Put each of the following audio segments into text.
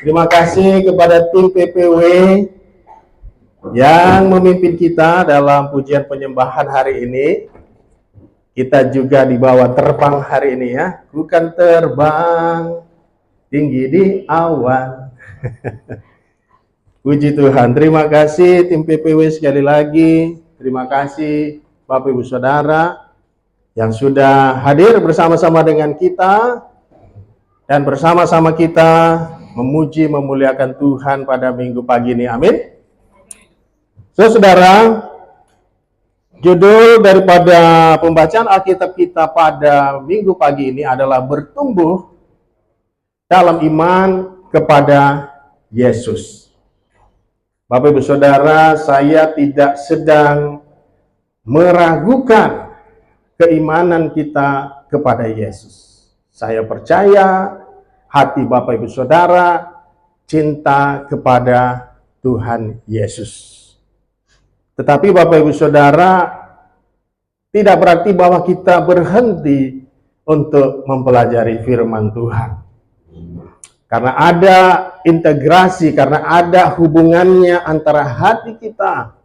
Terima kasih kepada tim PPW yang memimpin kita dalam pujian penyembahan hari ini. Kita juga dibawa terbang hari ini ya. Bukan terbang tinggi di awan. Puji Tuhan. Terima kasih tim PPW sekali lagi. Terima kasih Bapak Ibu Saudara yang sudah hadir bersama-sama dengan kita dan bersama-sama kita memuji memuliakan Tuhan pada minggu pagi ini. Amin. Saudara, judul daripada pembacaan Alkitab kita pada minggu pagi ini adalah bertumbuh dalam iman kepada Yesus. Bapak Ibu Saudara, saya tidak sedang meragukan keimanan kita kepada Yesus. Saya percaya hati Bapak Ibu Saudara cinta kepada Tuhan Yesus. Tetapi Bapak Ibu Saudara, tidak berarti bahwa kita berhenti untuk mempelajari firman Tuhan. Karena ada integrasi, karena ada hubungannya antara hati kita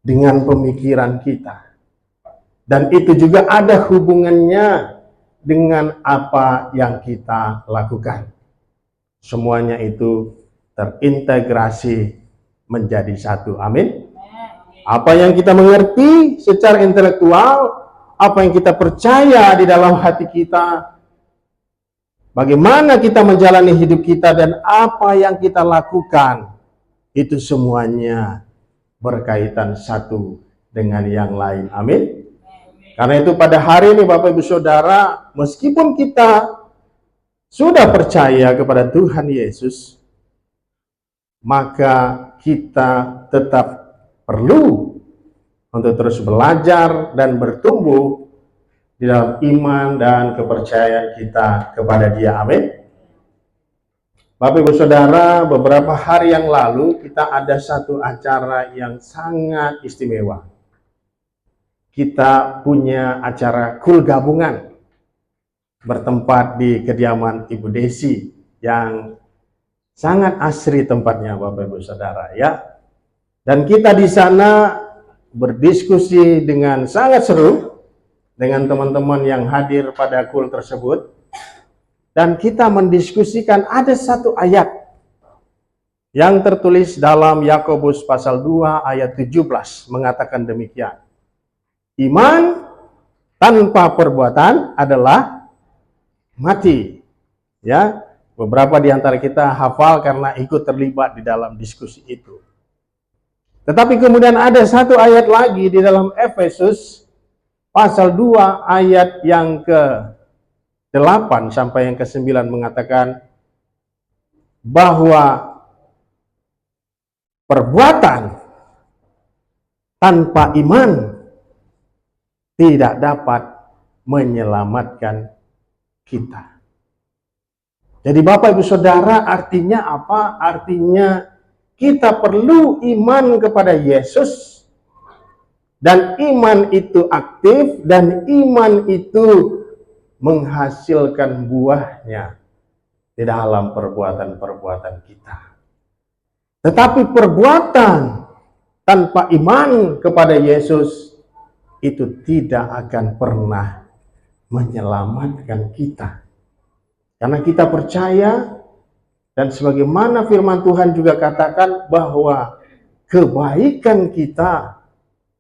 dengan pemikiran kita. Dan itu juga ada hubungannya dengan apa yang kita lakukan. Semuanya itu terintegrasi menjadi satu. Amin. Apa yang kita mengerti secara intelektual, apa yang kita percaya di dalam hati kita, bagaimana kita menjalani hidup kita, dan apa yang kita lakukan, itu semuanya berkaitan satu dengan yang lain. Amin. Karena itu pada hari ini Bapak Ibu Saudara, meskipun kita sudah percaya kepada Tuhan Yesus, maka kita tetap perlu untuk terus belajar dan bertumbuh di dalam iman dan kepercayaan kita kepada Dia. Amin. Bapak Ibu Saudara, beberapa hari yang lalu kita ada satu acara yang sangat istimewa. Kita punya acara kul gabungan bertempat di kediaman Ibu Desi yang sangat asri tempatnya Bapak Ibu Saudara ya. Dan kita di sana berdiskusi dengan sangat seru dengan teman-teman yang hadir pada kul tersebut. Dan kita mendiskusikan ada satu ayat yang tertulis dalam Yakobus pasal 2 ayat 17 mengatakan demikian. Iman tanpa perbuatan adalah mati. Ya, beberapa di antara kita hafal karena ikut terlibat di dalam diskusi itu. Tetapi kemudian ada satu ayat lagi di dalam Efesus pasal 2 ayat yang ke-8 sampai yang ke-9 mengatakan bahwa perbuatan tanpa iman tidak dapat menyelamatkan kita. Jadi Bapak Ibu Saudara, artinya apa? Artinya kita perlu iman kepada Yesus. Dan iman itu aktif, dan iman itu menghasilkan buahnya di dalam perbuatan-perbuatan kita. Tetapi perbuatan tanpa iman kepada Yesus itu tidak akan pernah menyelamatkan kita. Karena kita percaya, dan sebagaimana firman Tuhan juga katakan bahwa kebaikan kita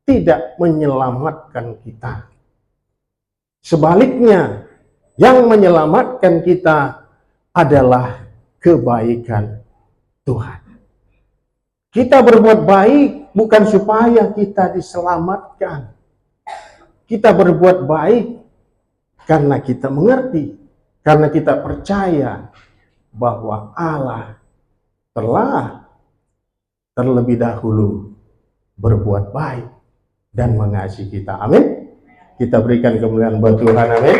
tidak menyelamatkan kita. Sebaliknya, yang menyelamatkan kita adalah kebaikan Tuhan. Kita berbuat baik bukan supaya kita diselamatkan. Kita berbuat baik karena kita mengerti, karena kita percaya bahwa Allah telah terlebih dahulu berbuat baik dan mengasihi kita. Amin. Kita berikan kemuliaan buat Tuhan. Amin.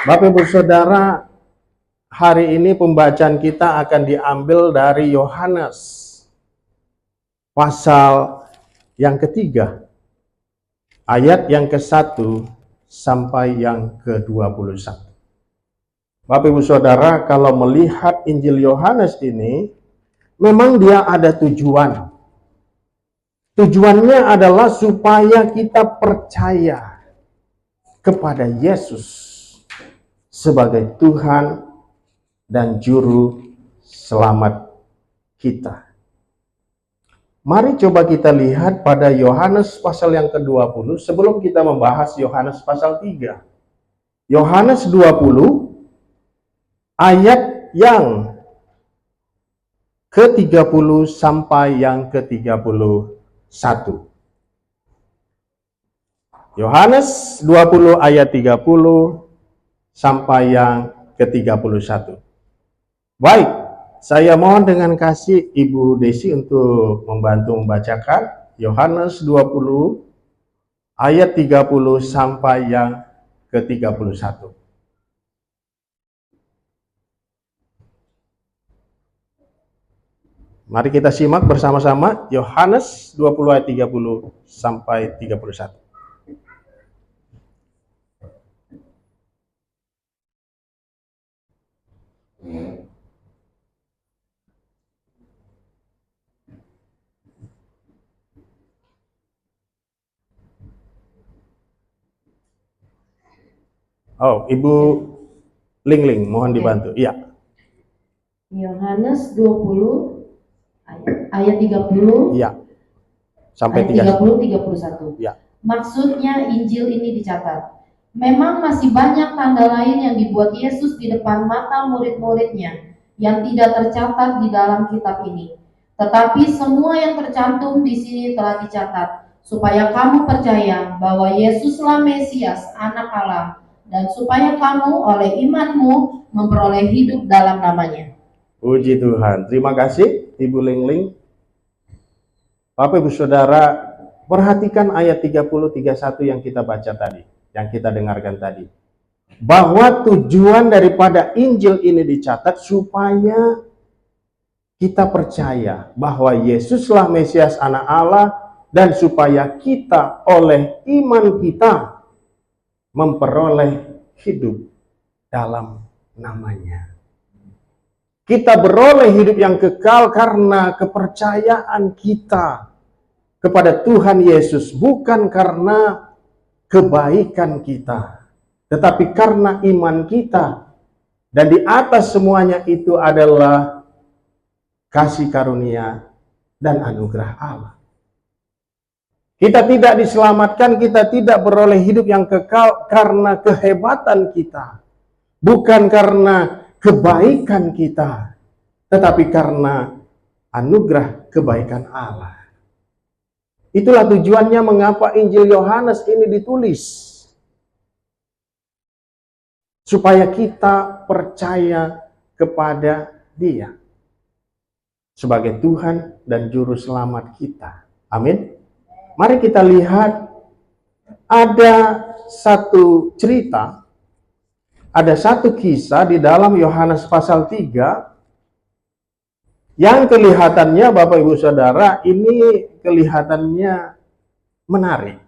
Bapak Ibu Saudara, hari ini pembacaan kita akan diambil dari Yohanes pasal yang ketiga, ayat yang ke-1 sampai yang ke-21. Bapak Ibu Saudara, kalau melihat Injil Yohanes ini, memang dia ada tujuan. Tujuannya adalah supaya kita percaya kepada Yesus sebagai Tuhan dan Juru Selamat kita. Mari coba kita lihat pada Yohanes pasal yang ke-20 sebelum kita membahas Yohanes pasal 3. Yohanes 20 ayat yang ke-30 sampai yang ke-31. Yohanes 20 ayat 30 sampai yang ke-31. Baik, saya mohon dengan kasih Ibu Desi untuk membantu membacakan Yohanes 20 ayat 30 sampai yang ke-31. Mari kita simak bersama-sama Yohanes 20 ayat 30 sampai 31. Oh, Ibu Lingling, mohon dibantu. Iya. Yohanes 20 ayat 30. Iya. Sampai ayat 30 31. Ya. Maksudnya Injil ini dicatat. Memang masih banyak tanda lain yang dibuat Yesus di depan mata murid-muridnya yang tidak tercatat di dalam kitab ini. Tetapi semua yang tercantum di sini telah dicatat supaya kamu percaya bahwa Yesuslah Mesias, Anak Allah, dan supaya kamu oleh imanmu memperoleh hidup dalam namanya. Puji Tuhan. Terima kasih Ibu Lingling. Bapak Ibu Saudara, perhatikan ayat 30-31 yang kita baca tadi, yang kita dengarkan tadi. Bahwa tujuan daripada Injil ini dicatat supaya kita percaya bahwa Yesuslah Mesias Anak Allah, dan supaya kita oleh iman kita memperoleh hidup dalam namanya. Kita beroleh hidup yang kekal karena kepercayaan kita kepada Tuhan Yesus, bukan karena kebaikan kita, tetapi karena iman kita. Dan di atas semuanya itu adalah kasih karunia dan anugerah Allah. Kita tidak diselamatkan, kita tidak beroleh hidup yang kekal karena kehebatan kita, bukan karena kebaikan kita, tetapi karena anugerah kebaikan Allah. Itulah tujuannya mengapa Injil Yohanes ini ditulis. Supaya kita percaya kepada Dia sebagai Tuhan dan Juru Selamat kita. Amin. Mari kita lihat ada satu cerita, ada satu kisah di dalam Yohanes pasal 3 yang kelihatannya Bapak Ibu Saudara ini kelihatannya menarik.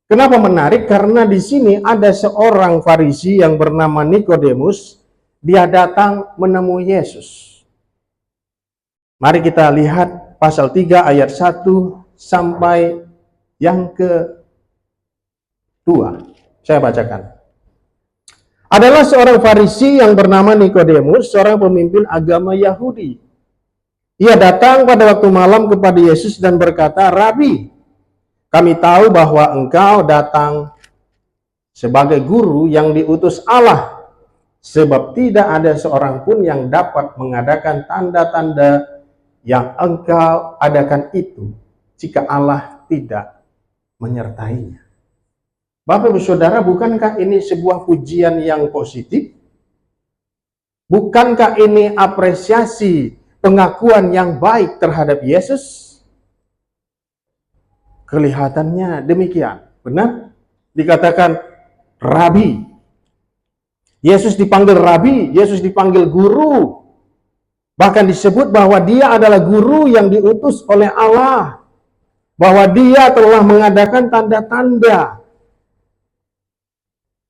Kenapa menarik? Karena di sini ada seorang Farisi yang bernama Nikodemus, dia datang menemui Yesus. Mari kita lihat pasal 3 ayat 1 sampai yang ke-2. Saya bacakan. Adalah seorang Farisi yang bernama Nikodemus, seorang pemimpin agama Yahudi. Ia datang pada waktu malam kepada Yesus dan berkata, "Rabi, kami tahu bahwa engkau datang sebagai guru yang diutus Allah, sebab tidak ada seorang pun yang dapat mengadakan tanda-tanda yang engkau adakan itu, jika Allah tidak menyertainya." Bapak Ibu Saudara, bukankah ini sebuah pujian yang positif? Bukankah ini apresiasi, pengakuan yang baik terhadap Yesus? Kelihatannya demikian. Benar? Dikatakan Rabi. Yesus dipanggil Rabi, Yesus dipanggil guru. Bahkan disebut bahwa dia adalah guru yang diutus oleh Allah. Bahwa dia telah mengadakan tanda-tanda.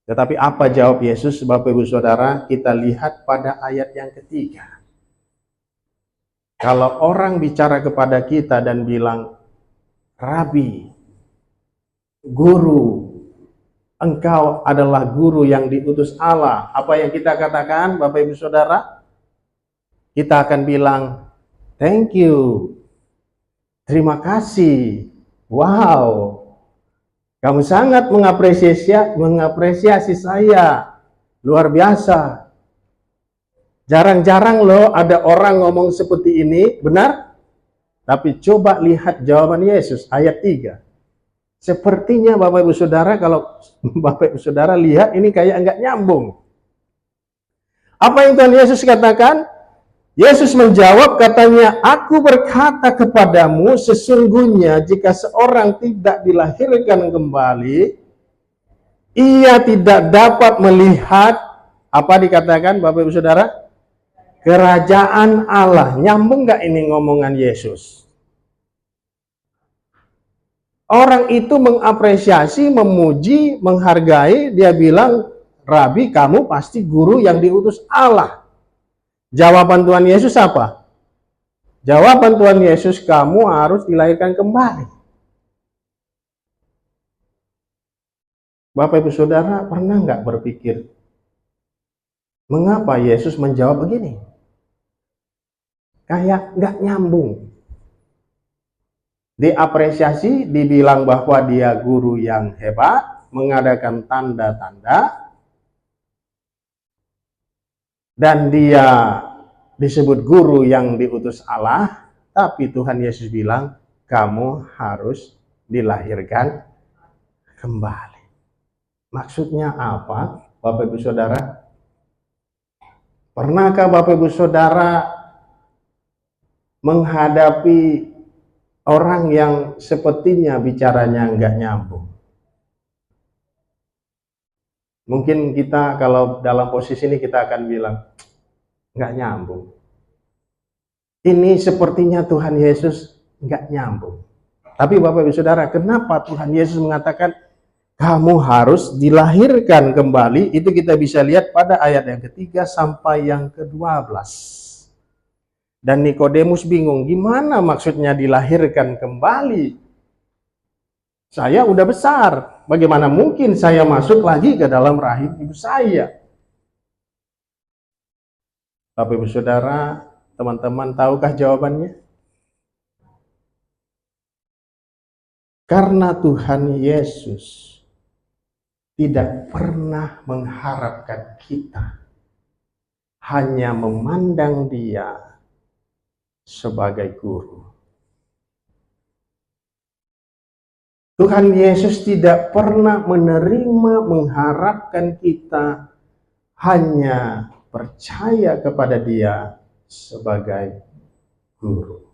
Tetapi apa jawab Yesus, Bapak Ibu Saudara? Kita lihat pada ayat yang ketiga. Kalau orang bicara kepada kita dan bilang, Rabi, guru, engkau adalah guru yang diutus Allah. Apa yang kita katakan, Bapak Ibu Saudara? Kita akan bilang, thank you, terima kasih, wow, kamu sangat mengapresiasi saya, luar biasa. Jarang-jarang loh ada orang ngomong seperti ini, benar? Tapi coba lihat jawaban Yesus, ayat 3. Sepertinya Bapak Ibu Saudara, kalau Bapak Ibu Saudara lihat ini kayak enggak nyambung. Apa yang Tuhan Yesus katakan? Yesus menjawab, katanya, aku berkata kepadamu, sesungguhnya jika seorang tidak dilahirkan kembali, ia tidak dapat melihat, apa dikatakan Bapak Ibu Saudara? Kerajaan Allah. Nyambung nggak ini ngomongan Yesus? Orang itu mengapresiasi, memuji, menghargai, dia bilang, Rabi, kamu pasti guru yang diutus Allah. Jawaban Tuhan Yesus apa? Jawaban Tuhan Yesus, kamu harus dilahirkan kembali. Bapak Ibu Saudara pernah nggak berpikir, mengapa Yesus menjawab begini? Kayak nggak nyambung. Diapresiasi, dibilang bahwa dia guru yang hebat, mengadakan tanda-tanda, dan dia disebut guru yang diutus Allah, tapi Tuhan Yesus bilang, kamu harus dilahirkan kembali. Maksudnya apa, Bapak Ibu Saudara? Pernahkah Bapak Ibu Saudara menghadapi orang yang sepertinya bicaranya nggak nyambung? Mungkin kita kalau dalam posisi ini kita akan bilang, nggak nyambung. Ini sepertinya Tuhan Yesus nggak nyambung. Tapi Bapak Ibu Saudara, kenapa Tuhan Yesus mengatakan kamu harus dilahirkan kembali? Itu kita bisa lihat pada ayat yang ketiga sampai yang ke-12. Dan Nikodemus bingung, gimana maksudnya dilahirkan kembali? Saya udah besar, bagaimana mungkin saya masuk lagi ke dalam rahim ibu saya? Bapak Ibu Saudara, teman-teman, tahukah jawabannya? Karena Tuhan Yesus tidak pernah mengharapkan kita hanya memandang Dia sebagai guru. Tuhan Yesus tidak pernah mengharapkan kita hanya percaya kepada Dia sebagai guru.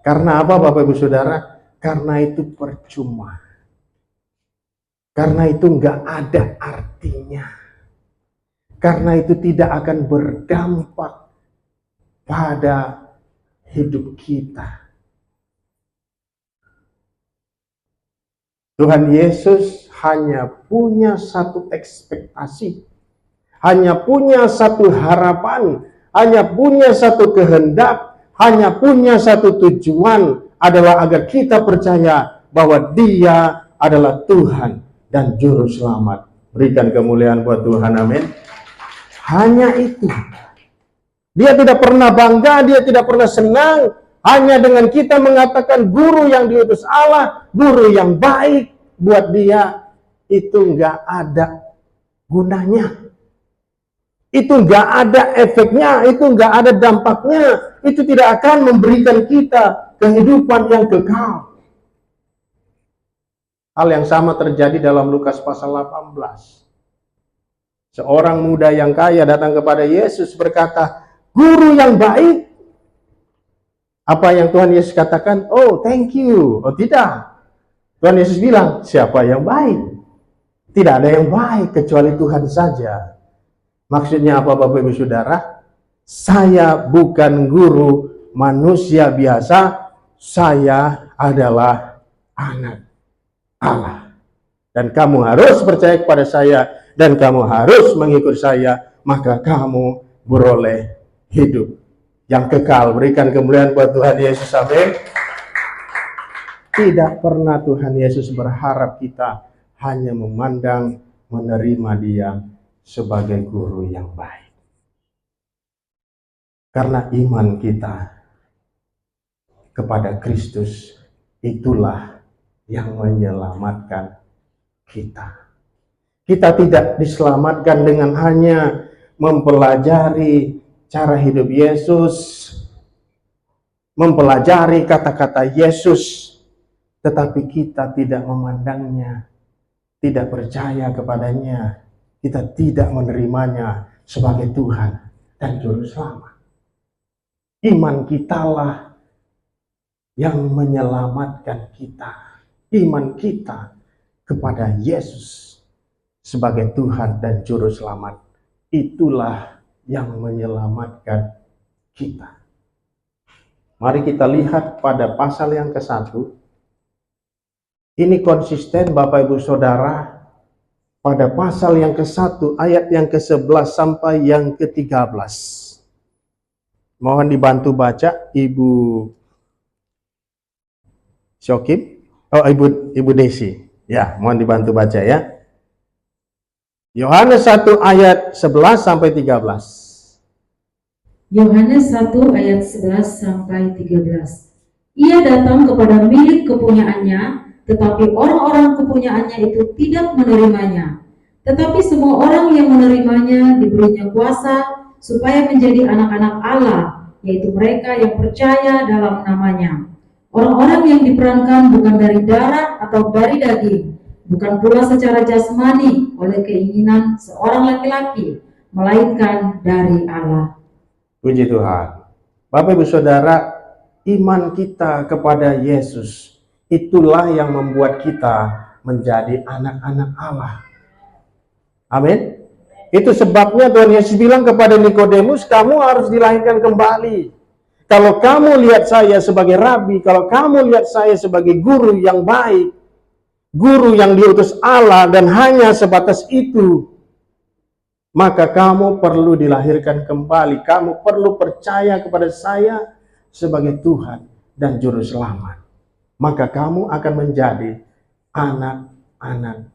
Karena apa Bapak Ibu Saudara? Karena itu percuma. Karena itu nggak ada artinya. Karena itu tidak akan berdampak pada hidup kita. Tuhan Yesus hanya punya satu ekspektasi, hanya punya satu harapan, hanya punya satu kehendak, hanya punya satu tujuan, adalah agar kita percaya bahwa Dia adalah Tuhan dan Juru Selamat. Berikan kemuliaan buat Tuhan, amin. Hanya itu. Dia tidak pernah bangga, Dia tidak pernah senang hanya dengan kita mengatakan guru yang diutus Allah, guru yang baik. Buat Dia itu nggak ada gunanya, itu nggak ada efeknya, itu nggak ada dampaknya, itu tidak akan memberikan kita kehidupan yang kekal. Hal yang sama terjadi dalam Lukas pasal 18. Seorang muda yang kaya datang kepada Yesus berkata, guru yang baik. Apa yang Tuhan Yesus katakan? Oh, thank you. Oh, tidak. Tuhan Yesus bilang, siapa yang baik? Tidak ada yang baik kecuali Tuhan saja. Maksudnya apa Bapak Ibu Saudara? Saya bukan guru manusia biasa, saya adalah anak Allah. dan kamu harus percaya kepada saya, dan kamu harus mengikut saya, maka kamu beroleh hidup yang kekal. Berikan kemuliaan buat Tuhan Yesus, amin. Tidak pernah Tuhan Yesus berharap kita hanya memandang, menerima Dia sebagai guru yang baik. Karena iman kita kepada Kristus itulah yang menyelamatkan kita. Kita tidak diselamatkan dengan hanya mempelajari cara hidup Yesus, mempelajari kata-kata Yesus, tetapi kita tidak memandangnya, tidak percaya kepadanya, kita tidak menerimanya sebagai Tuhan dan Juru Selamat. Iman kitalah yang menyelamatkan kita. Iman kita kepada Yesus sebagai Tuhan dan Juru Selamat, itulah yang menyelamatkan kita. Mari kita lihat pada pasal yang ke-1. Ini konsisten Bapak Ibu Saudara pada pasal yang ke-1 ayat yang ke-11 sampai yang ke-13. Mohon dibantu baca Ibu Syokim, Ibu Desi. Ya, mohon dibantu baca ya. Yohanes 1 ayat 11 sampai 13. Yohanes 1 ayat 11 sampai 13. Ia datang kepada milik kepunyaannya, tetapi orang-orang kepunyaannya itu tidak menerimanya. Tetapi semua orang yang menerimanya diberinya kuasa supaya menjadi anak-anak Allah, yaitu mereka yang percaya dalam namanya. Orang-orang yang diperankan bukan dari darah atau dari daging, bukan pula secara jasmani oleh keinginan seorang laki-laki, melainkan dari Allah. Puji Tuhan. Bapak Ibu Saudara, iman kita kepada Yesus itulah yang membuat kita menjadi anak-anak Allah. Amin. Itu sebabnya Tuhan Yesus bilang kepada Nikodemus, kamu harus dilahirkan kembali. Kalau kamu lihat saya sebagai rabi, kalau kamu lihat saya sebagai guru yang baik, guru yang diutus Allah dan hanya sebatas itu, maka kamu perlu dilahirkan kembali. Kamu perlu percaya kepada saya sebagai Tuhan dan Juru Selamat. Maka kamu akan menjadi anak-anak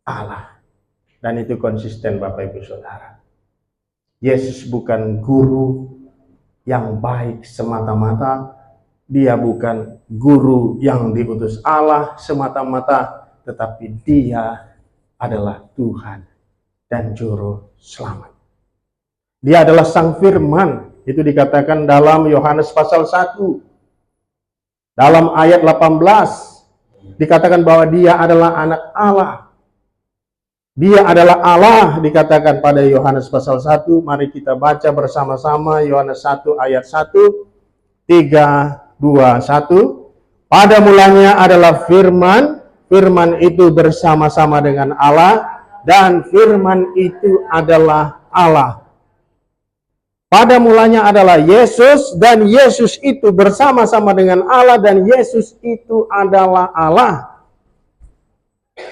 Allah. Dan itu konsisten Bapak Ibu Saudara. Yesus bukan guru yang baik semata-mata. Dia bukan guru yang diutus Allah semata-mata. Tetapi dia adalah Tuhan dan Juru Selamat. Dia adalah Sang Firman. Itu dikatakan dalam Yohanes pasal 1. Dalam ayat 18 dikatakan bahwa dia adalah anak Allah. Dia adalah Allah dikatakan pada Yohanes pasal 1. Mari kita baca bersama-sama Yohanes 1 ayat 1. 3, 2, 1. Pada mulanya adalah firman. Firman itu bersama-sama dengan Allah. Dan firman itu adalah Allah. Pada mulanya adalah Yesus, dan Yesus itu bersama-sama dengan Allah, dan Yesus itu adalah Allah.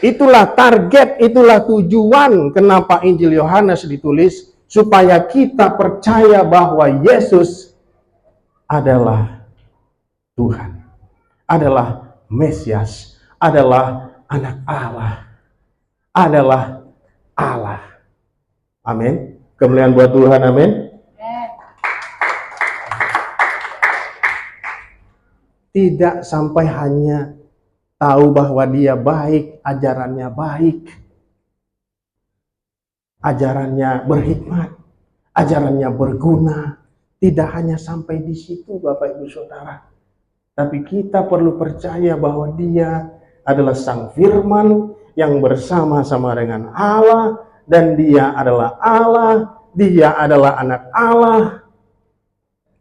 Itulah target, itulah tujuan kenapa Injil Yohanes ditulis, supaya kita percaya bahwa Yesus adalah Tuhan, adalah Mesias, adalah anak Allah, adalah Allah. Amin. Kemuliaan buat Tuhan, amin. Tidak sampai hanya tahu bahwa dia baik, ajarannya baik, ajarannya berhikmat, ajarannya berguna. Tidak hanya sampai di situ Bapak Ibu Saudara. Tapi kita perlu percaya bahwa dia adalah Sang Firman yang bersama-sama dengan Allah. Dan dia adalah Allah, dia adalah anak Allah,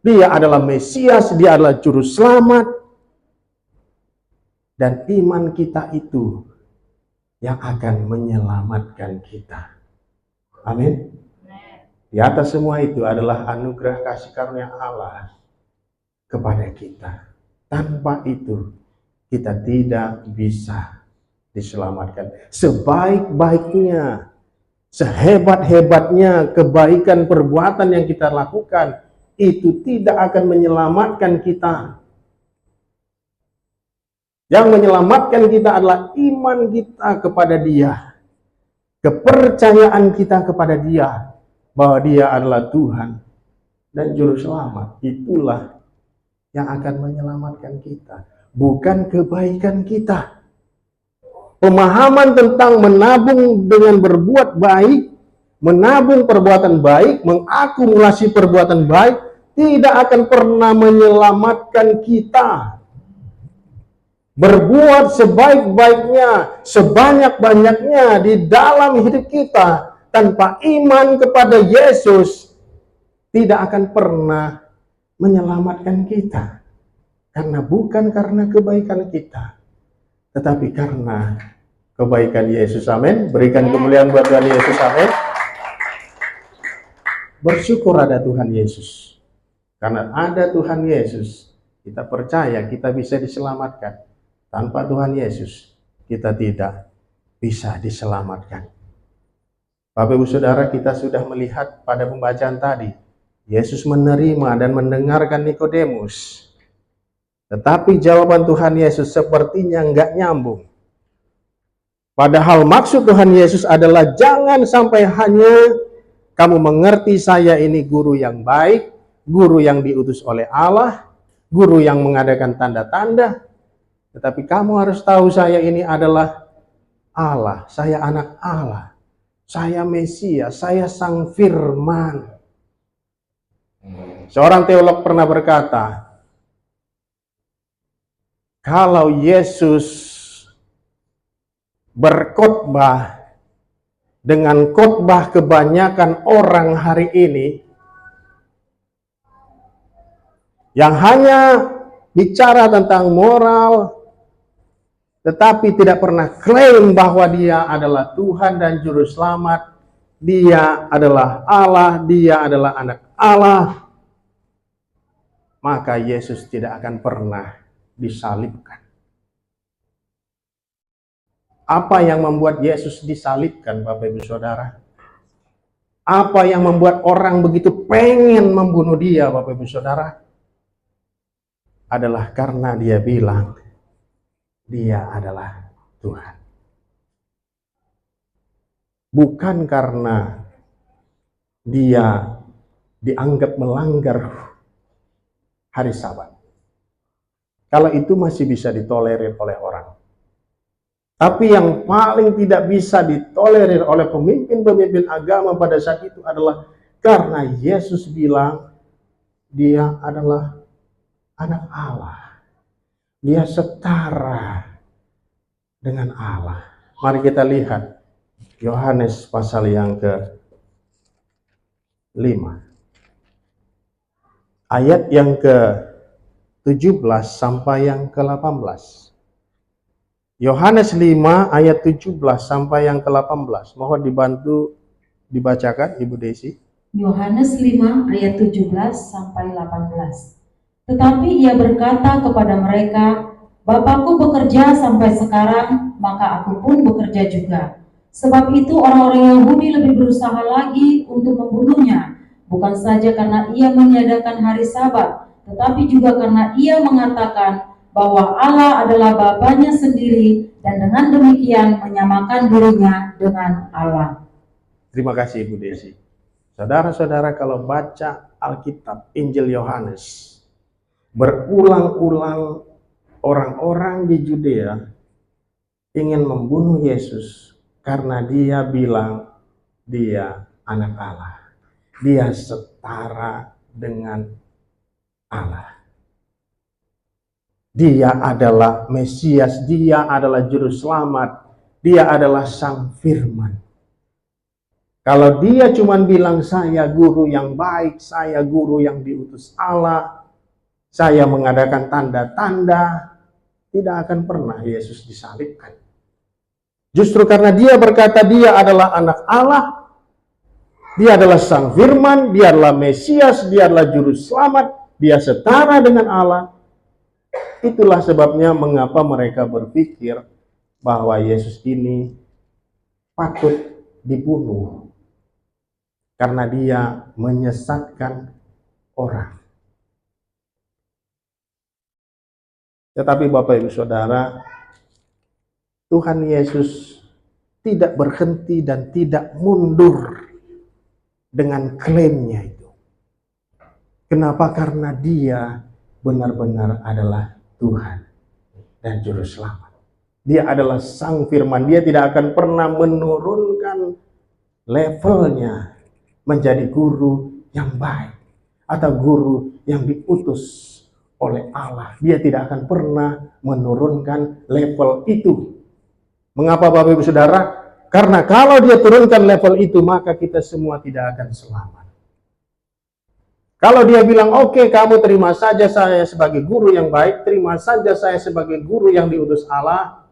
dia adalah Mesias, dia adalah Juru Selamat. Dan iman kita itu yang akan menyelamatkan kita. Amin. Di atas semua itu adalah anugerah kasih karunia Allah kepada kita. Tanpa itu kita tidak bisa diselamatkan. Sebaik-baiknya, sehebat-hebatnya kebaikan perbuatan yang kita lakukan, itu tidak akan menyelamatkan kita. Yang menyelamatkan kita adalah iman kita kepada Dia, kepercayaan kita kepada Dia, bahwa Dia adalah Tuhan dan Juru Selamat. Itulah yang akan menyelamatkan kita, bukan kebaikan kita. Pemahaman tentang menabung dengan berbuat baik, menabung perbuatan baik, mengakumulasi perbuatan baik, tidak akan pernah menyelamatkan kita. Berbuat sebaik-baiknya, sebanyak-banyaknya di dalam hidup kita, tanpa iman kepada Yesus, tidak akan pernah menyelamatkan kita. Karena bukan karena kebaikan kita, tetapi karena kebaikan Yesus. Amin. Berikan kemuliaan buat Tuhan Yesus. Amin. Bersyukur ada Tuhan Yesus. Karena ada Tuhan Yesus, kita percaya kita bisa diselamatkan. Tanpa Tuhan Yesus, kita tidak bisa diselamatkan. Bapak Ibu Saudara, kita sudah melihat pada pembacaan tadi, Yesus menerima dan mendengarkan Nikodemus. Tetapi jawaban Tuhan Yesus sepertinya enggak nyambung. Padahal maksud Tuhan Yesus adalah jangan sampai hanya kamu mengerti saya ini guru yang baik, guru yang diutus oleh Allah, guru yang mengadakan tanda-tanda, tetapi kamu harus tahu saya ini adalah Allah, saya anak Allah, saya Mesias, saya Sang Firman. Seorang teolog pernah berkata, kalau Yesus berkhotbah dengan khotbah kebanyakan orang hari ini, yang hanya bicara tentang moral, tetapi tidak pernah klaim bahwa Dia adalah Tuhan dan Juru Selamat, Dia adalah Allah, Dia adalah anak Allah, maka Yesus tidak akan pernah disalibkan. Apa yang membuat Yesus disalibkan, Bapak Ibu Saudara? Apa yang membuat orang begitu pengen membunuh Dia, Bapak Ibu Saudara? Adalah karena Dia bilang, Dia adalah Tuhan. Bukan karena Dia dianggap melanggar hari Sabat. Kalau itu masih bisa ditolerir oleh orang. Tapi yang paling tidak bisa ditolerir oleh pemimpin-pemimpin agama pada saat itu adalah karena Yesus bilang Dia adalah anak Allah. Dia setara dengan Allah. Mari kita lihat Yohanes pasal yang ke-5. Ayat yang ke-17 sampai yang ke-18. Yohanes 5 ayat 17 sampai yang ke-18. Mohon dibantu dibacakan Ibu Desi. Yohanes 5 ayat 17 sampai 18. Tetapi ia berkata kepada mereka, Bapakku bekerja sampai sekarang, maka aku pun bekerja juga. Sebab itu orang-orang Yahudi lebih berusaha lagi untuk membunuhnya, bukan saja karena ia meniadakan hari Sabat, tetapi juga karena ia mengatakan bahwa Allah adalah Bapanya sendiri dan dengan demikian menyamakan dirinya dengan Allah. Terima kasih Ibu Desi. Saudara-saudara, kalau baca Alkitab Injil Yohanes, berulang-ulang orang-orang di Judea ingin membunuh Yesus karena Dia bilang Dia anak Allah. Dia setara dengan Allah. Dia adalah Mesias, Dia adalah Juru Selamat, Dia adalah Sang Firman. Kalau Dia cuma bilang saya guru yang baik, saya guru yang diutus Allah, saya mengadakan tanda-tanda, tidak akan pernah Yesus disalibkan. Justru karena Dia berkata Dia adalah anak Allah, Dia adalah Sang Firman, Dia adalah Mesias, Dia adalah Juru Selamat, Dia setara dengan Allah. Itulah sebabnya mengapa mereka berpikir bahwa Yesus ini patut dibunuh karena dia menyesatkan orang. Tetapi Bapak Ibu Saudara, Tuhan Yesus tidak berhenti dan tidak mundur dengan klaimnya itu. Kenapa? Karena dia benar-benar adalah Tuhan dan Juru Selamat. Dia adalah Sang Firman. Dia tidak akan pernah menurunkan levelnya menjadi guru yang baik atau guru yang diutus oleh Allah. Dia tidak akan pernah menurunkan level itu. Mengapa Bapak Ibu Saudara? Karena kalau dia turunkan level itu, maka kita semua tidak akan selamat. Kalau dia bilang, oke, kamu terima saja saya sebagai guru yang baik, terima saja saya sebagai guru yang diutus Allah,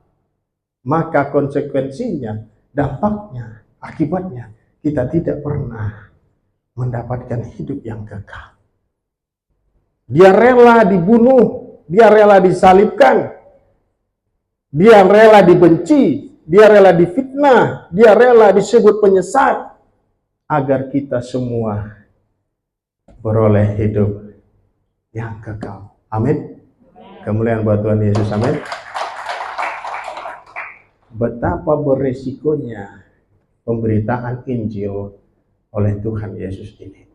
maka konsekuensinya, dampaknya, akibatnya, kita tidak pernah mendapatkan hidup yang kekal. Dia rela dibunuh, dia rela disalibkan, dia rela dibenci, dia rela difitnah, dia rela disebut penyesat, agar kita semua beroleh hidup yang kekal. Amin. Kemuliaan buat Tuhan Yesus. Amin. Betapa beresikonya pemberitaan Injil oleh Tuhan Yesus ini.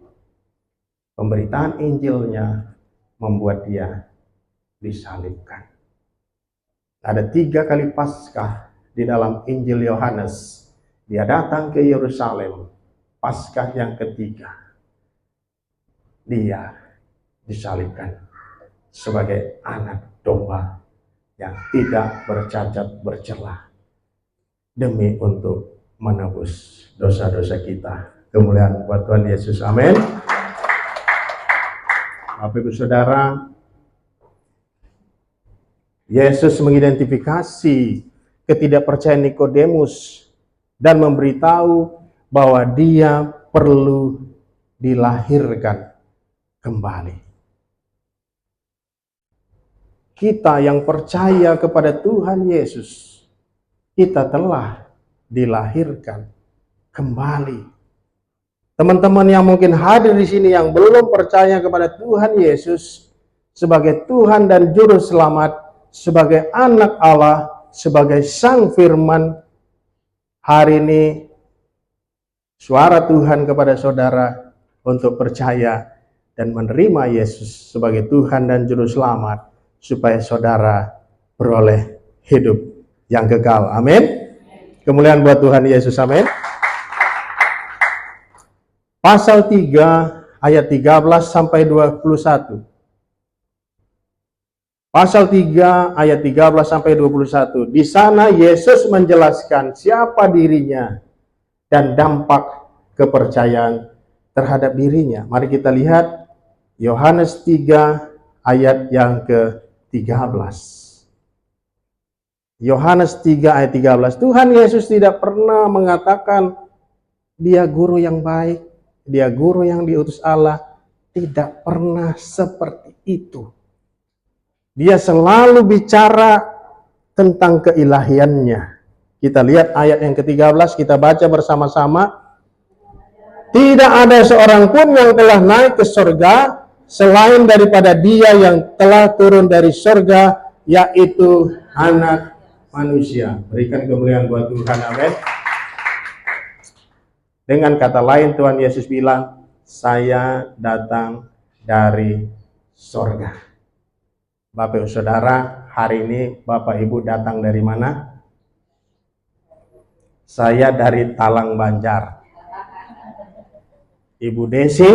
Pemberitaan Injilnya membuat dia disalibkan. Ada 3 kali Paskah di dalam Injil Yohanes. Dia datang ke Yerusalem. Paskah yang ketiga, dia disalibkan sebagai anak domba yang tidak bercacat bercela demi untuk menebus dosa-dosa kita. Kemuliaan buat Tuhan Yesus. Amin. Bapak Ibu Saudara, Yesus mengidentifikasi ketidakpercayaan Nikodemus dan memberitahu bahwa dia perlu dilahirkan kembali. Kita yang percaya kepada Tuhan Yesus, kita telah dilahirkan kembali. Teman-teman yang mungkin hadir di sini yang belum percaya kepada Tuhan Yesus sebagai Tuhan dan Juru Selamat, sebagai anak Allah, sebagai Sang Firman, hari ini suara Tuhan kepada saudara untuk percaya dan menerima Yesus sebagai Tuhan dan Juru Selamat, supaya saudara beroleh hidup yang kekal. Amin. Kemuliaan buat Tuhan Yesus. Amin. Pasal 3 ayat 13 sampai 21. Pasal 3 ayat 13 sampai 21. Di sana Yesus menjelaskan siapa dirinya dan dampak kepercayaan terhadap dirinya. Mari kita lihat Yohanes 3 ayat yang ke-13. Yohanes 3 ayat 13. Tuhan Yesus tidak pernah mengatakan dia guru yang baik, dia guru yang diutus Allah. Tidak pernah seperti itu. Dia selalu bicara tentang keilahiannya. Kita lihat ayat yang ke-13, kita baca bersama-sama. Tidak ada seorang pun yang telah naik ke surga selain daripada dia yang telah turun dari surga, yaitu anak manusia. Berikan kemuliaan buat Tuhan. Amin. Dengan kata lain, Tuhan Yesus bilang, saya datang dari surga. Bapak Ibu Saudara, hari ini Bapak Ibu datang dari mana? Saya dari Talang Banjar. Ibu Desi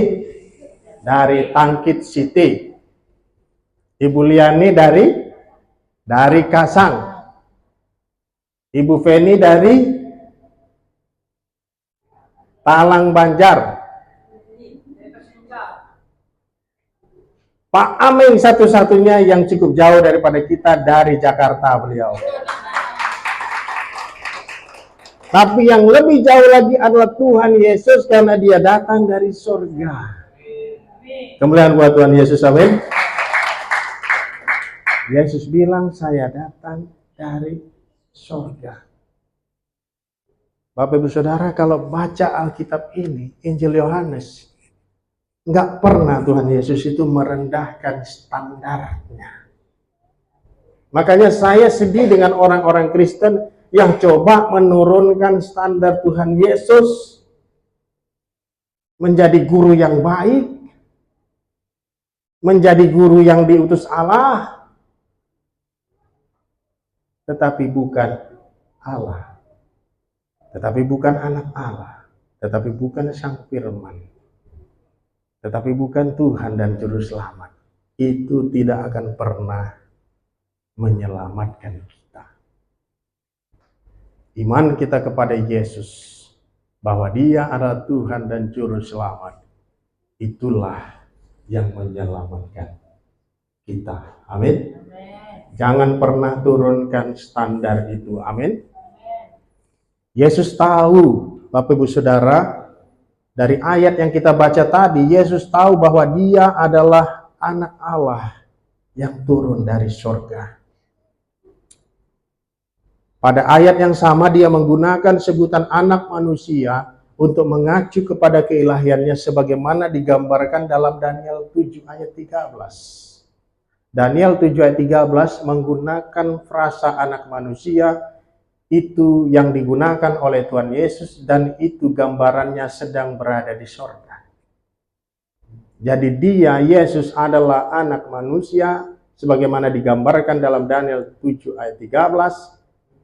dari Tangkit City. Ibu Liani dari Kasang. Ibu Feni dari Talang Banjar. Pak Aming satu-satunya yang cukup jauh daripada kita dari Jakarta beliau. Tapi yang lebih jauh lagi adalah Tuhan Yesus karena dia datang dari surga. Kemuliaan buat Tuhan Yesus. Amin. Yesus bilang saya datang dari surga. Bapak Ibu Saudara, kalau baca Alkitab ini, Injil Yohanes, nggak pernah Tuhan Yesus itu merendahkan standarnya. Makanya saya sedih dengan orang-orang Kristen yang coba menurunkan standar Tuhan Yesus menjadi guru yang baik, menjadi guru yang diutus Allah, tetapi bukan Allah, tetapi bukan anak Allah, tetapi bukan Sang Firman, tetapi bukan Tuhan dan Juru Selamat. Itu tidak akan pernah menyelamatkan kita. Iman kita kepada Yesus, bahwa Dia adalah Tuhan dan Juru Selamat, itulah yang menyelamatkan kita. Amin. Jangan pernah turunkan standar itu. Amin. Yesus tahu, Bapak Ibu Saudara, dari ayat yang kita baca tadi, Yesus tahu bahwa Dia adalah anak Allah yang turun dari surga. Pada ayat yang sama dia menggunakan sebutan anak manusia untuk mengacu kepada keilahiannya sebagaimana digambarkan dalam Daniel 7 ayat 13. Daniel 7 ayat 13 menggunakan frasa anak manusia, itu yang digunakan oleh Tuhan Yesus, dan itu gambarannya sedang berada di surga. Jadi dia, Yesus adalah anak manusia sebagaimana digambarkan dalam Daniel 7 ayat 13,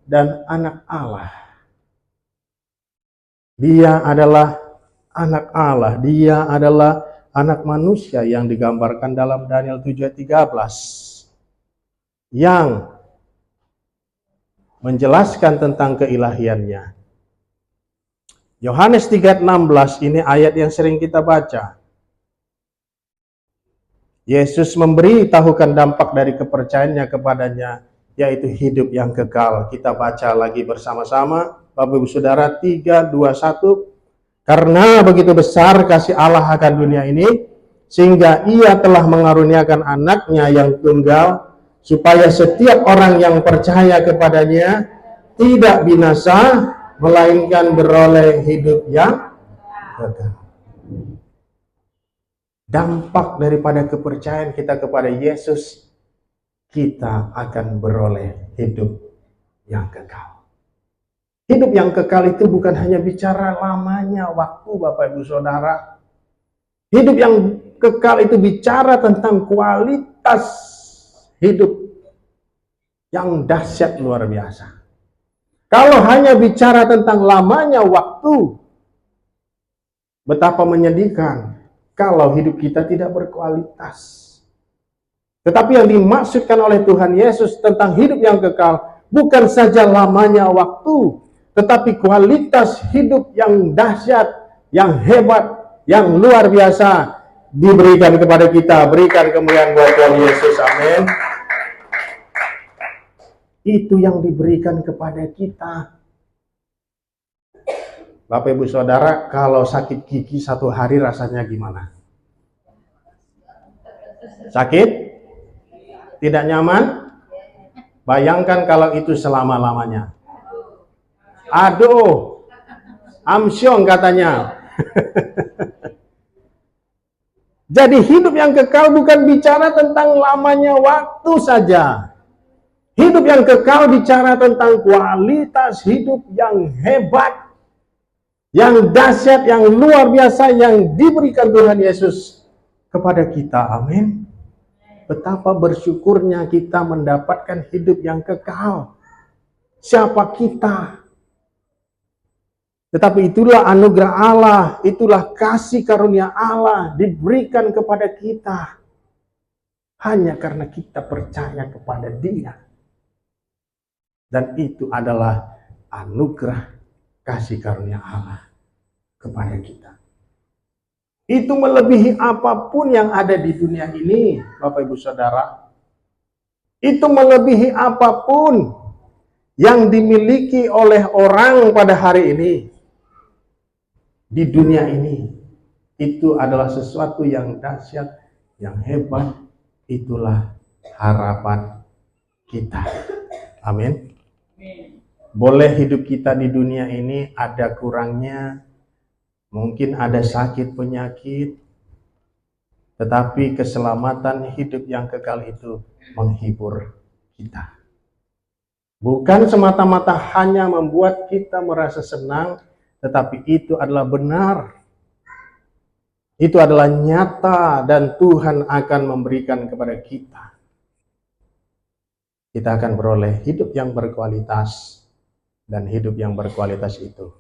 dan anak Allah. Dia adalah anak Allah, dia adalah anak manusia yang digambarkan dalam Daniel 7 ayat 13 yang menjelaskan tentang keilahiannya. Yohanes 3 ayat 16 ini ayat yang sering kita baca. Yesus memberitahukan dampak dari kepercayaannya kepadanya, yaitu hidup yang kekal. Kita baca lagi bersama-sama, Bapak Ibu Saudara, 3, 2, 1. Karena begitu besar kasih Allah akan dunia ini, sehingga Ia telah mengaruniakan anaknya yang tunggal, supaya setiap orang yang percaya kepadanya tidak binasa, melainkan beroleh hidup yang kekal. Dampak daripada kepercayaan kita kepada Yesus, kita akan beroleh hidup yang kekal. Hidup yang kekal itu bukan hanya bicara lamanya waktu, Bapak Ibu Saudara. Hidup yang kekal itu bicara tentang kualitas hidup yang dahsyat luar biasa. Kalau hanya bicara tentang lamanya waktu, betapa menyedihkan kalau hidup kita tidak berkualitas. Tetapi yang dimaksudkan oleh Tuhan Yesus tentang hidup yang kekal bukan saja lamanya waktu, tetapi kualitas hidup yang dahsyat, yang hebat, yang luar biasa diberikan kepada kita. Berikan kemuliaan buat Tuhan Yesus. Amin. Itu yang diberikan kepada kita. Bapak Ibu Saudara, kalau sakit gigi 1 hari rasanya gimana? Sakit? Tidak nyaman? Bayangkan kalau itu selama-lamanya. Aduh, amsyong katanya. Jadi hidup yang kekal bukan bicara tentang lamanya waktu saja. Hidup yang kekal bicara tentang kualitas hidup yang hebat, yang dahsyat, yang luar biasa yang diberikan Tuhan Yesus kepada kita. Amin. Betapa bersyukurnya kita mendapatkan hidup yang kekal. Siapa kita? Tetapi itulah anugerah Allah, itulah kasih karunia Allah diberikan kepada kita. Hanya karena kita percaya kepada Dia. Dan itu adalah anugerah kasih karunia Allah kepada kita. Itu melebihi apapun yang ada di dunia ini, Bapak Ibu Saudara. Itu melebihi apapun yang dimiliki oleh orang pada hari ini. Di dunia ini, itu adalah sesuatu yang dahsyat, yang hebat. Itulah harapan kita. Amin. Boleh hidup kita di dunia ini ada kurangnya, mungkin ada sakit penyakit, tetapi keselamatan hidup yang kekal itu menghibur kita. Bukan semata-mata hanya membuat kita merasa senang, tetapi itu adalah benar. Itu adalah nyata dan Tuhan akan memberikan kepada kita. Kita akan beroleh hidup yang berkualitas, dan hidup yang berkualitas itu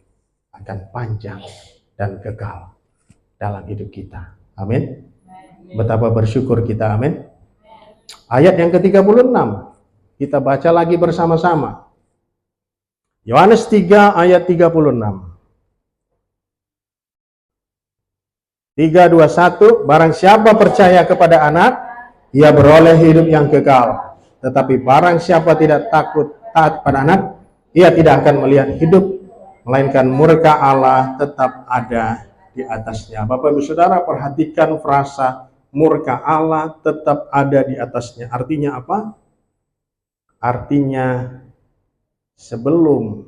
akan panjang dan kekal dalam hidup kita. Amin. Betapa bersyukur kita, amin. Ayat yang ke-36 kita baca lagi bersama-sama. Yohanes 3 ayat 36. 3, 2, 1. Barang siapa percaya kepada anak, ia beroleh hidup yang kekal. Tetapi barang siapa tidak taat pada anak, ia tidak akan melihat hidup, melainkan murka Allah tetap ada di atasnya. Bapak Ibu Saudara, perhatikan frasa murka Allah tetap ada di atasnya. Artinya apa? Artinya sebelum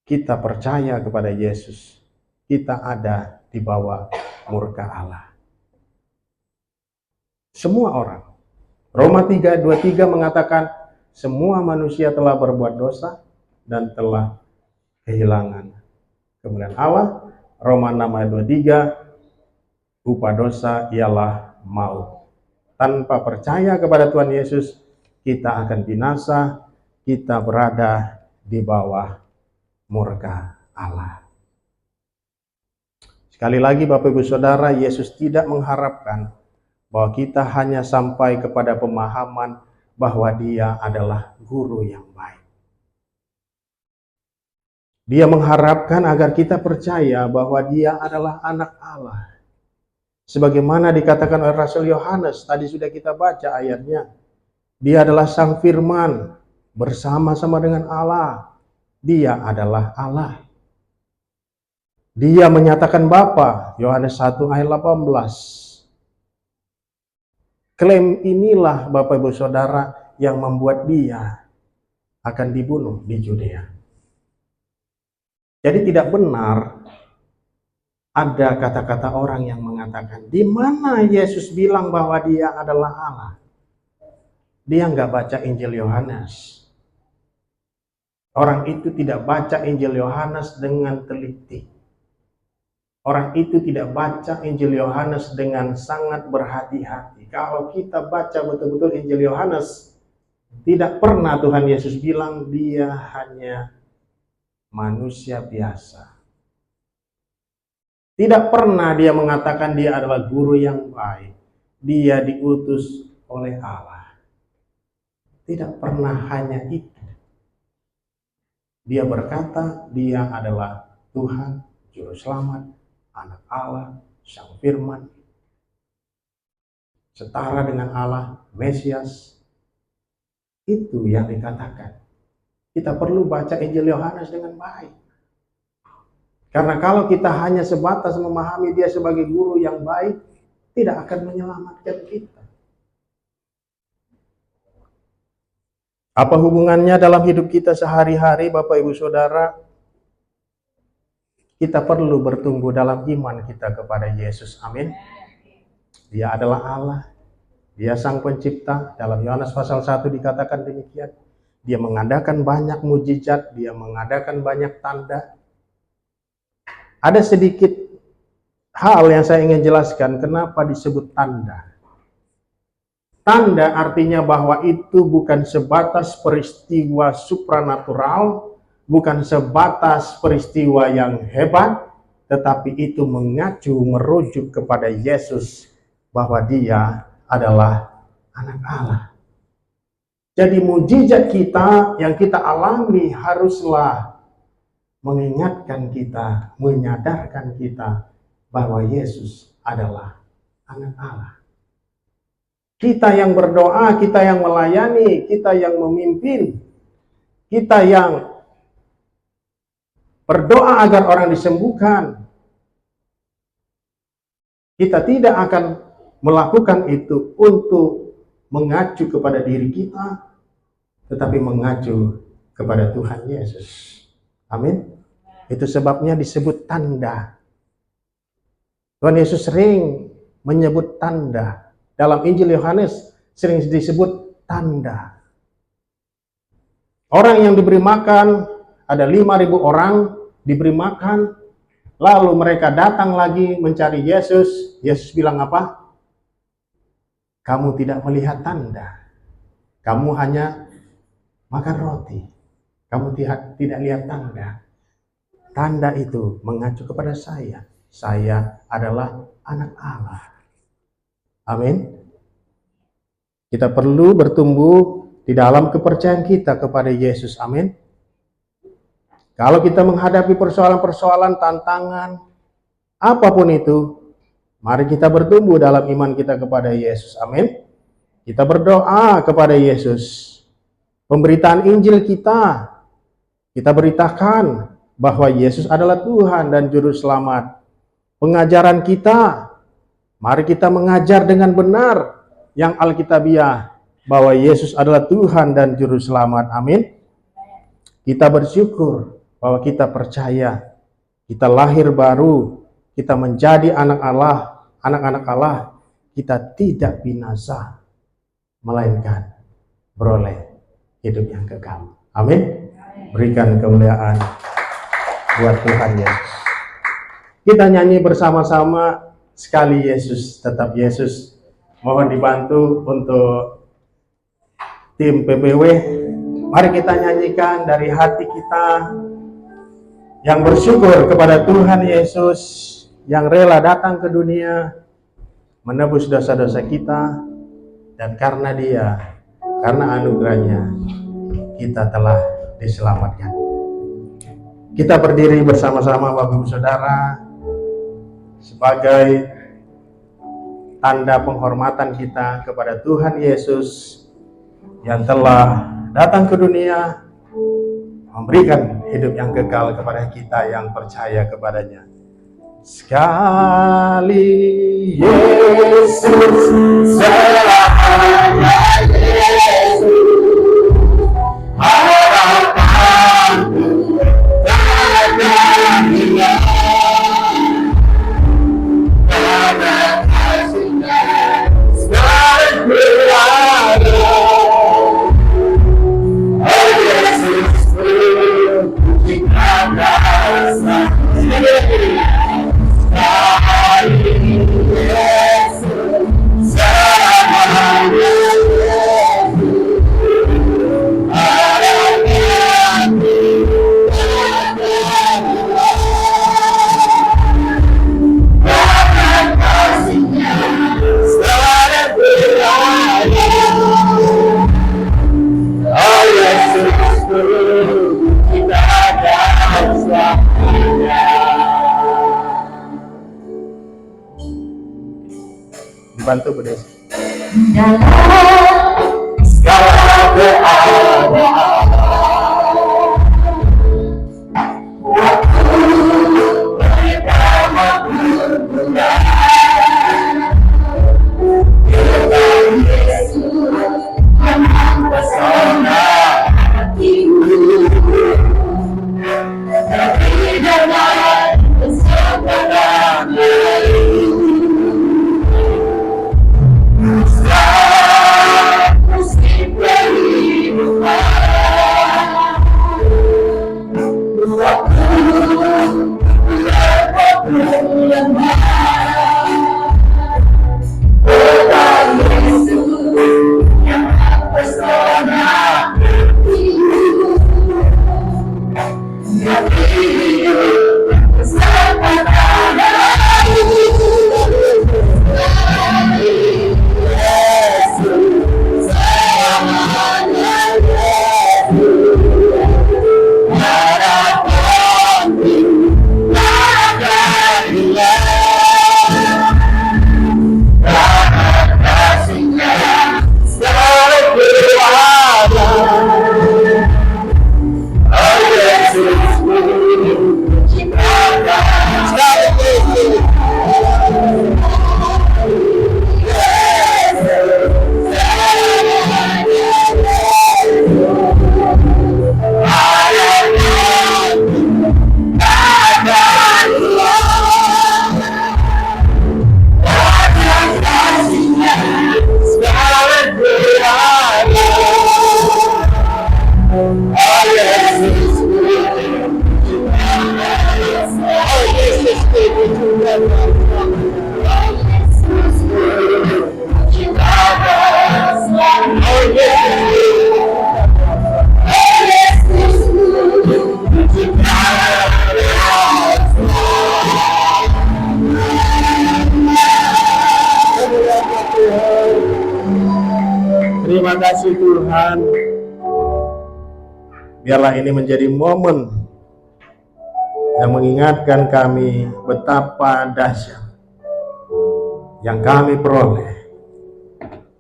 kita percaya kepada Yesus, kita ada di bawah murka Allah. Semua orang. Roma 3:23 mengatakan semua manusia telah berbuat dosa dan telah kehilangan kemuliaan Allah. Roma 6 ayat 23, upah dosa ialah maut. Tanpa percaya kepada Tuhan Yesus, kita akan binasa, kita berada di bawah murka Allah. Sekali lagi Bapak Ibu Saudara, Yesus tidak mengharapkan bahwa kita hanya sampai kepada pemahaman bahwa Dia adalah guru yang baik. Dia mengharapkan agar kita percaya bahwa Dia adalah anak Allah. Sebagaimana dikatakan oleh Rasul Yohanes, tadi sudah kita baca ayatnya. Dia adalah Sang Firman bersama-sama dengan Allah. Dia adalah Allah. Dia menyatakan Bapa, Yohanes 1 ayat 18. Klaim inilah Bapak Ibu Saudara yang membuat Dia akan dibunuh di Yudea. Jadi tidak benar ada kata-kata orang yang mengatakan, di mana Yesus bilang bahwa Dia adalah Allah? Dia nggak baca Injil Yohanes. Orang itu tidak baca Injil Yohanes dengan teliti. Orang itu tidak baca Injil Yohanes dengan sangat berhati-hati. Kalau kita baca betul-betul Injil Yohanes, tidak pernah Tuhan Yesus bilang Dia hanya manusia biasa. Tidak pernah Dia mengatakan Dia adalah guru yang baik. Dia diutus oleh Allah. Tidak pernah hanya itu. Dia berkata Dia adalah Tuhan, Juru Selamat, Anak Allah, Sang Firman, setara dengan Allah, Mesias. Itu yang dikatakan. Kita perlu baca Injil Yohanes dengan baik. Karena kalau kita hanya sebatas memahami Dia sebagai guru yang baik, tidak akan menyelamatkan kita. Apa hubungannya dalam hidup kita sehari-hari, Bapak Ibu Saudara? Kita perlu bertumbuh dalam iman kita kepada Yesus. Amin. Dia adalah Allah. Dia Sang Pencipta. Dalam Yohanes pasal 1 dikatakan demikian. Dia mengadakan banyak mujizat. Dia mengadakan banyak tanda. Ada sedikit hal yang saya ingin jelaskan. Kenapa disebut tanda? Tanda artinya bahwa itu bukan sebatas peristiwa supranatural, bukan sebatas peristiwa yang hebat, tetapi itu mengacu, merujuk kepada Yesus, bahwa Dia adalah anak Allah. Jadi mujizat kita yang kita alami haruslah mengingatkan kita, menyadarkan kita bahwa Yesus adalah anak Allah. Kita yang berdoa, kita yang melayani, kita yang memimpin, kita yang berdoa agar orang disembuhkan, kita tidak akan melakukan itu untuk mengacu kepada diri kita, tetapi mengacu kepada Tuhan Yesus. Amin. Itu sebabnya disebut tanda. Tuhan Yesus sering menyebut tanda. Dalam Injil Yohanes sering disebut tanda. Orang yang diberi makan, ada 5.000 orang diberi makan, lalu mereka datang lagi mencari Yesus. Yesus bilang apa? Kamu tidak melihat tanda. Kamu hanya makan roti. Kamu tidak lihat tanda. Tanda itu mengacu kepada saya. Saya adalah anak Allah. Amin. Kita perlu bertumbuh di dalam kepercayaan kita kepada Yesus. Amin. Kalau kita menghadapi persoalan-persoalan, tantangan, apapun itu, mari kita bertumbuh dalam iman kita kepada Yesus. Amin. Kita berdoa kepada Yesus. Pemberitaan Injil kita beritakan bahwa Yesus adalah Tuhan dan Juru Selamat. Pengajaran kita, mari kita mengajar dengan benar yang Alkitabiah, bahwa Yesus adalah Tuhan dan Juru Selamat. Amin. Kita bersyukur bahwa kita percaya, kita lahir baru, kita menjadi anak Allah, anak-anak Allah, kita tidak binasa, melainkan beroleh hidup yang kekal. Amin. Berikan kemuliaan buat Tuhan Yesus. Kita nyanyi bersama-sama sekali, Yesus tetap Yesus. Mohon dibantu untuk tim PPW. Mari kita nyanyikan dari hati kita yang bersyukur kepada Tuhan Yesus yang rela datang ke dunia menebus dosa-dosa kita, dan karena Dia, karena anugerahnya kita telah diselamatkan. Kita berdiri bersama-sama Bapak Ibu Saudara sebagai tanda penghormatan kita kepada Tuhan Yesus yang telah datang ke dunia memberikan hidup yang kekal kepada kita yang percaya kepadanya. Sekali Yesus selamanya Yesus, harapanku tak akan hilang. Karena kasih-Nya sekarang berada. Oh Yesusku, kita rasa sekali Yesus selamanya bantu Bu Desi. Dalam Segala keadaan Selamat kasih Tuhan. Biarlah ini menjadi momen yang mengingatkan kami betapa dahsyat yang kami peroleh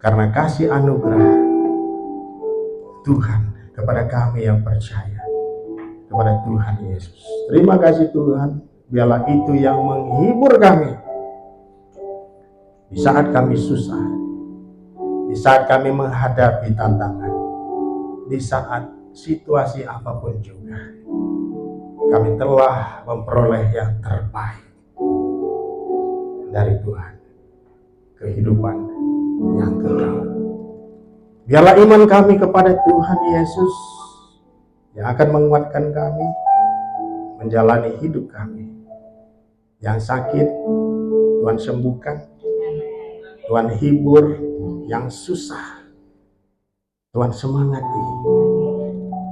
karena kasih anugerah Tuhan kepada kami yang percaya kepada Tuhan Yesus. Terima kasih Tuhan, biarlah itu yang menghibur kami di saat kami susah, di saat kami menghadapi tantangan, di saat situasi apapun juga. Kami telah memperoleh yang terbaik dari Tuhan, kehidupan yang kekal. Biarlah iman kami kepada Tuhan Yesus yang akan menguatkan kami menjalani hidup kami. Yang sakit Tuhan sembuhkan, Tuhan hibur, yang susah Tuhan semangati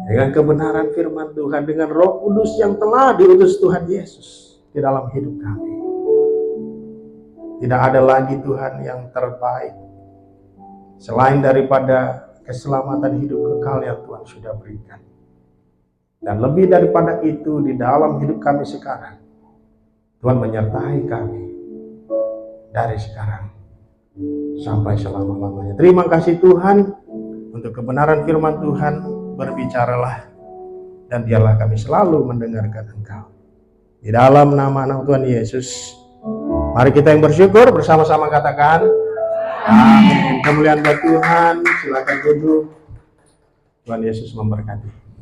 dengan kebenaran firman Tuhan, dengan Roh Kudus yang telah diutus Tuhan Yesus di dalam hidup kami. Tidak ada lagi Tuhan yang terbaik selain daripada keselamatan hidup kekal yang Tuhan sudah berikan. Dan lebih daripada itu, di dalam hidup kami sekarang, Tuhan menyertai kami dari sekarang sampai selama-lamanya. Terima kasih Tuhan untuk kebenaran firman Tuhan. Berbicaralah dan biarlah kami selalu mendengarkan Engkau. Di dalam nama anak Tuhan Yesus, mari kita yang bersyukur bersama-sama katakan amin. Kemuliaan buat Tuhan. Silakan duduk. Tuhan Yesus memberkati.